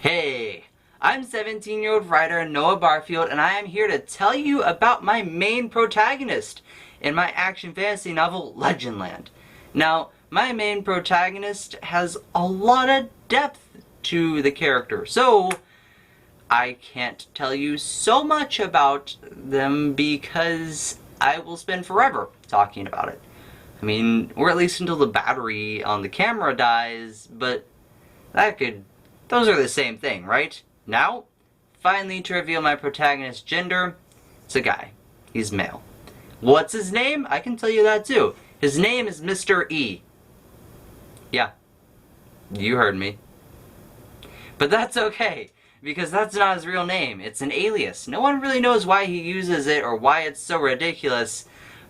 Hey, I'm 17-year-old writer Noah Barfield, and I am here to tell you about my main protagonist in my action fantasy novel, Legendland. Now, my main protagonist has a lot of depth to the character, so I can't tell you so much about them because I will spend forever talking about it. I mean, or at least until the battery on the camera dies, but those are the same thing, right? Now, finally to reveal my protagonist's gender, it's a guy. He's male. What's his name? I can tell you that too. His name is Mr. E. Yeah, you heard me. But that's okay, because that's not his real name. It's an alias. No one really knows why he uses it or why it's so ridiculous,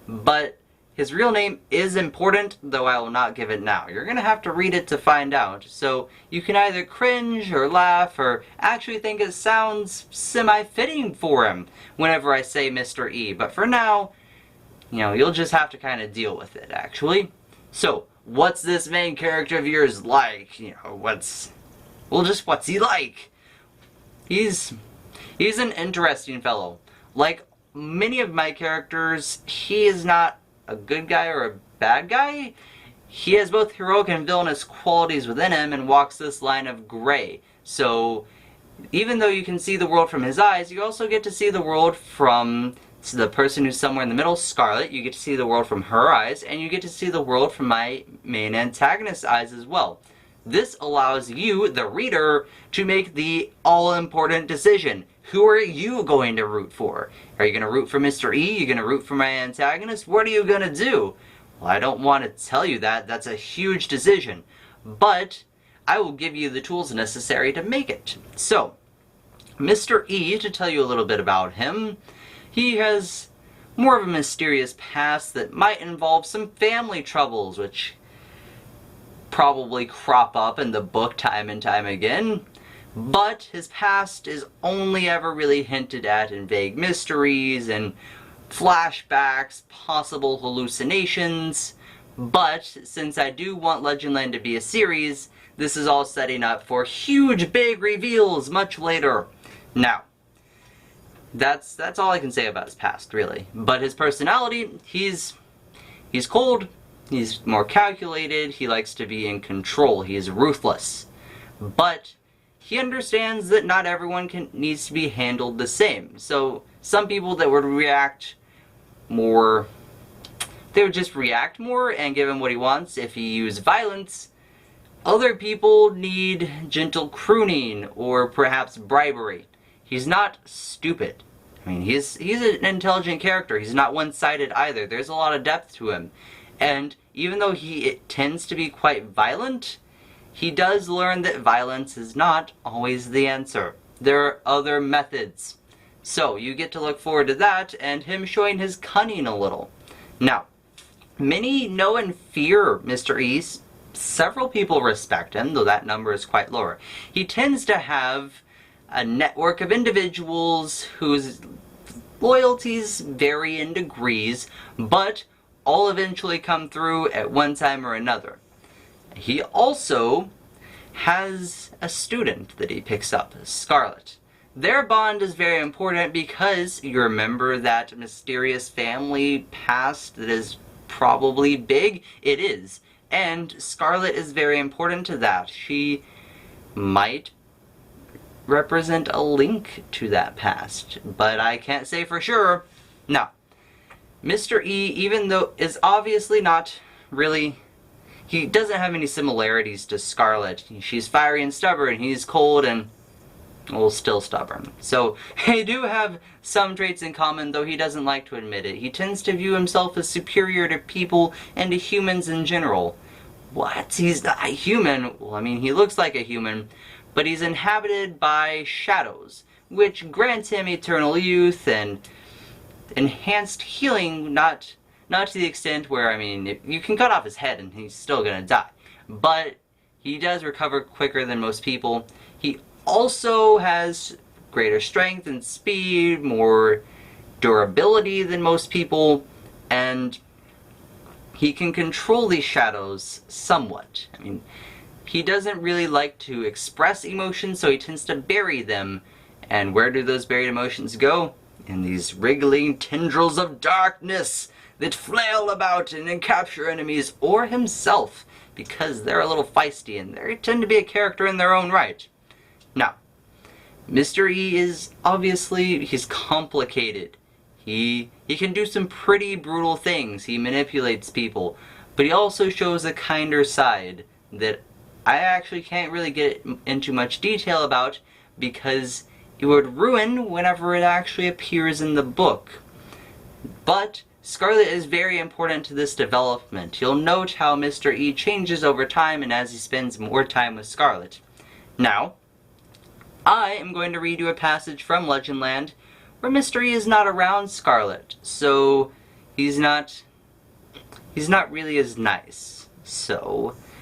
but his real name is important, though I will not give it now. You're gonna have to read it to find out. So you can either cringe or laugh or actually think it sounds semi-fitting for him whenever I say Mr. E. But for now, you'll just have to kind of deal with it, actually. So, what's this main character of yours like? What's he like? He's an interesting fellow. Like many of my characters, he is not a good guy or a bad guy. He has both heroic and villainous qualities within him and walks this line of gray. So even though you can see the world from his eyes, you also get to see the world from the person who's somewhere in the middle, Scarlet. You get to see the world from her eyes, and you get to see the world from my main antagonist's eyes as well. This allows you, the reader, to make the all-important decision. Who are you going to root for? Are you going to root for Mr. E? Are you going to root for my antagonist? What are you going to do? Well, I don't want to tell you that. That's a huge decision. But I will give you the tools necessary to make it. So, Mr. E, to tell you a little bit about him, he has more of a mysterious past that might involve some family troubles, which probably crop up in the book time and time again. But his past is only ever really hinted at in vague mysteries and flashbacks, possible hallucinations. But since I do want Legendland to be a series, this is all setting up for huge big reveals much later. Now, that's all I can say about his past, really. But his personality, he's cold, he's more calculated, he likes to be in control, he is ruthless. But he understands that not everyone needs to be handled the same. So some people that would react more, they would just react more and give him what he wants if he used violence. Other people need gentle crooning or perhaps bribery. He's not stupid. I mean, he's an intelligent character. He's not one-sided either. There's a lot of depth to him. And even though he tends to be quite violent, he does learn that violence is not always the answer. There are other methods. So, you get to look forward to that and him showing his cunning a little. Now, many know and fear Mr. E. Several people respect him, though that number is quite lower. He tends to have a network of individuals whose loyalties vary in degrees, but all eventually come through at one time or another. He also has a student that he picks up, Scarlet. Their bond is very important because you remember that mysterious family past that is probably big? It is. And Scarlet is very important to that. She might represent a link to that past, but I can't say for sure. Now, Mr. E, even though is obviously not really, he doesn't have any similarities to Scarlet. She's fiery and stubborn, he's cold and, well, still stubborn. So, they do have some traits in common, though he doesn't like to admit it. He tends to view himself as superior to people and to humans in general. What? He's not a human? Well, I mean, he looks like a human, but he's inhabited by shadows, which grants him eternal youth and enhanced healing, not to the extent where, I mean, you can cut off his head and he's still gonna die. But he does recover quicker than most people. He also has greater strength and speed, more durability than most people, and he can control these shadows somewhat. I mean, he doesn't really like to express emotions, so he tends to bury them. And where do those buried emotions go? In these wriggling tendrils of darkness that flail about and capture enemies or himself, because they're a little feisty and they tend to be a character in their own right. Now, Mr. E is obviously, he's complicated. He can do some pretty brutal things. He manipulates people, but he also shows a kinder side that I actually can't really get into much detail about because it would ruin whenever it actually appears in the book. But Scarlet is very important to this development. You'll note how Mr. E changes over time and as he spends more time with Scarlet. Now, I am going to read you a passage from Legendland where Mr. E is not around Scarlet, so he's not really as nice.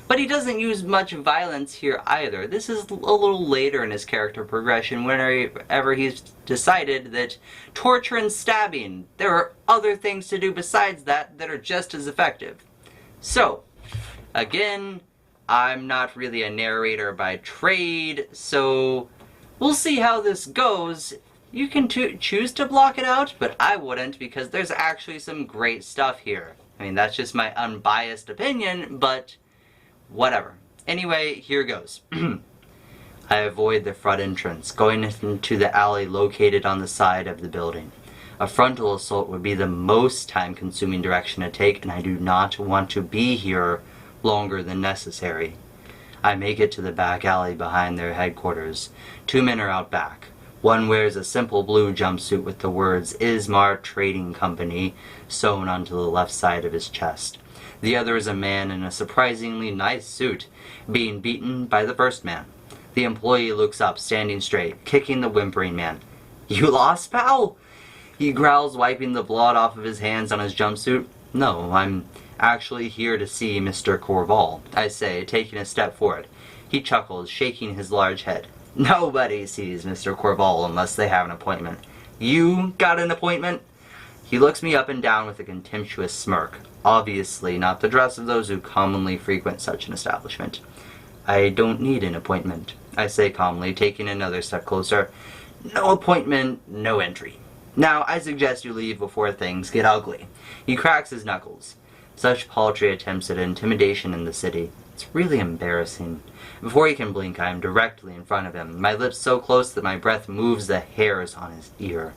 But he doesn't use much violence here either. This is a little later in his character progression, whenever he's decided that torture and stabbing, there are other things to do besides that are just as effective. So, again, I'm not really a narrator by trade, so we'll see how this goes. You can choose to block it out, but I wouldn't because there's actually some great stuff here. I mean, that's just my unbiased opinion, but whatever. Anyway, here goes. I avoid the front entrance, going into the alley located on the side of the building. A frontal assault would be the most time-consuming direction to take, and I do not want to be here longer than necessary. I make it to the back alley behind their headquarters. 2 men are out back. One wears a simple blue jumpsuit with the words Ismar Trading Company sewn onto the left side of his chest. The other is a man in a surprisingly nice suit, being beaten by the first man. The employee looks up, standing straight, kicking the whimpering man. "You lost, pal?" He growls, wiping the blood off of his hands on his jumpsuit. "No, I'm actually here to see Mr. Corval," I say, taking a step forward. He chuckles, shaking his large head. "Nobody sees Mr. Corval unless they have an appointment. You got an appointment?" He looks me up and down with a contemptuous smirk, obviously not the dress of those who commonly frequent such an establishment. "I don't need an appointment," I say calmly, taking another step closer. "No appointment, no entry. Now, I suggest you leave before things get ugly." He cracks his knuckles. Such paltry attempts at intimidation in the city. It's really embarrassing. Before he can blink, I am directly in front of him, my lips so close that my breath moves the hairs on his ear.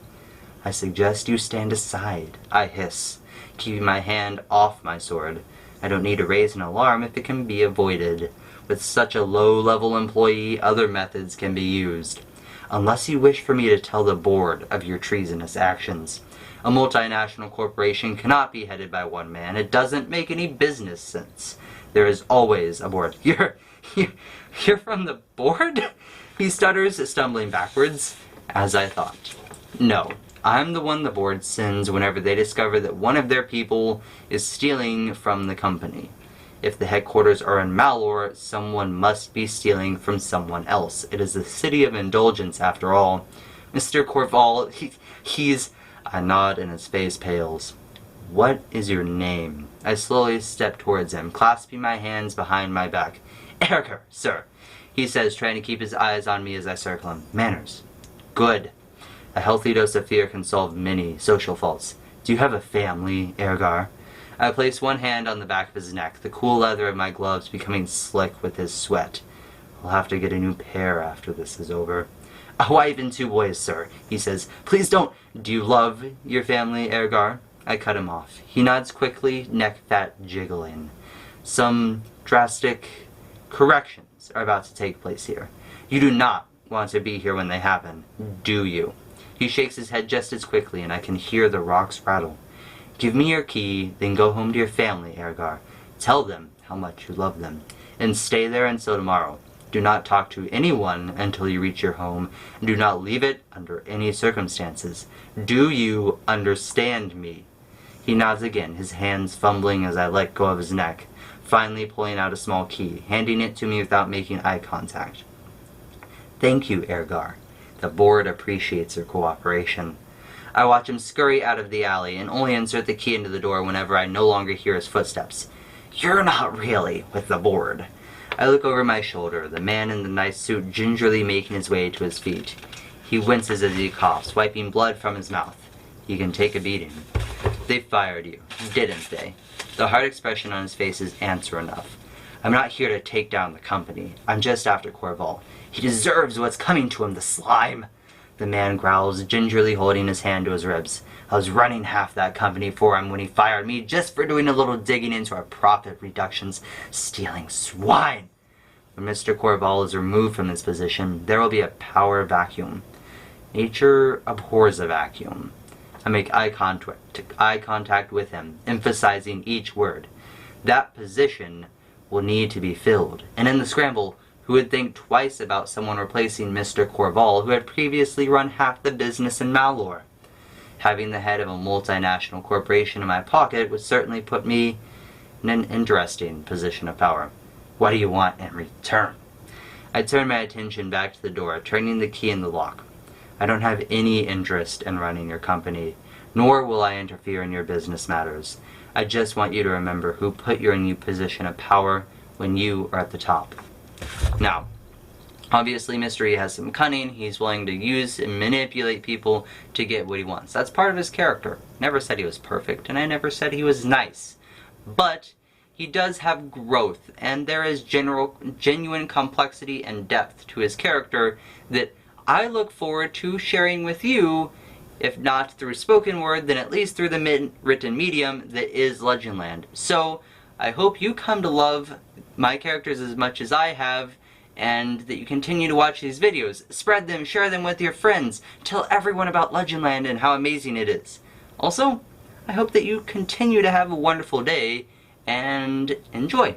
"I suggest you stand aside," I hiss, keeping my hand off my sword. I don't need to raise an alarm if it can be avoided. With such a low-level employee, other methods can be used. Unless you wish for me to tell the board of your treasonous actions. A multinational corporation cannot be headed by one man. It doesn't make any business sense. There is always a board. You're from the board?" He stutters, stumbling backwards, as I thought. "No, I'm the one the board sends whenever they discover that one of their people is stealing from the company. If the headquarters are in Malor, someone must be stealing from someone else. It is the city of indulgence, after all. Mr. Corval, he's..." I nod and his face pales. "What is your name?" I slowly step towards him, clasping my hands behind my back. "Erger, sir," he says, trying to keep his eyes on me as I circle him. "Manners. Good. A healthy dose of fear can solve many social faults. Do you have a family, Ergar?" I place one hand on the back of his neck, the cool leather of my gloves becoming slick with his sweat. "I'll have to get a new pair after this is over." "A wife and 2 boys, sir," he says. "Please don't..." "Do you love your family, Ergar?" I cut him off. He nods quickly, neck fat jiggling. Some drastic corrections are about to take place here. "You do not want to be here when they happen, do you?" He shakes his head just as quickly, and I can hear the rocks rattle. "Give me your key, then go home to your family, Ergar. Tell them how much you love them, and stay there until tomorrow. Do not talk to anyone until you reach your home, and do not leave it under any circumstances. Do you understand me?" He nods again, his hands fumbling as I let go of his neck, finally pulling out a small key, handing it to me without making eye contact. "Thank you, Ergar. The board appreciates your cooperation." I watch him scurry out of the alley and only insert the key into the door whenever I no longer hear his footsteps. "You're not really with the board." I look over my shoulder, the man in the nice suit gingerly making his way to his feet. He winces as he coughs, wiping blood from his mouth. He can take a beating. They fired you, didn't they? The hard expression on his face is answer enough. I'm not here to take down the company. I'm just after Corval. He deserves what's coming to him, the slime. The man growls, gingerly holding his hand to his ribs. I was running half that company for him when he fired me just for doing a little digging into our profit reductions. Stealing swine! When Mr. Corval is removed from this position, there will be a power vacuum. Nature abhors a vacuum. I make eye contact with him, emphasizing each word. That position will need to be filled, and in the scramble, who would think twice about someone replacing Mr. Corval, who had previously run half the business in Malor? Having the head of a multinational corporation in my pocket would certainly put me in an interesting position of power. What do you want in return? I turn my attention back to the door, turning the key in the lock. I don't have any interest in running your company, nor will I interfere in your business matters. I just want you to remember who put you in a new position of power when you are at the top. Now, obviously Mr. E has some cunning. He's willing to use and manipulate people to get what he wants. That's part of his character. Never said he was perfect, and I never said he was nice. But he does have growth, and there is genuine complexity and depth to his character that I look forward to sharing with you, if not through spoken word, then at least through the written medium that is Legendland. So, I hope you come to love my characters as much as I have, and that you continue to watch these videos. Spread them, share them with your friends, tell everyone about Legendland and how amazing it is. Also, I hope that you continue to have a wonderful day, and enjoy.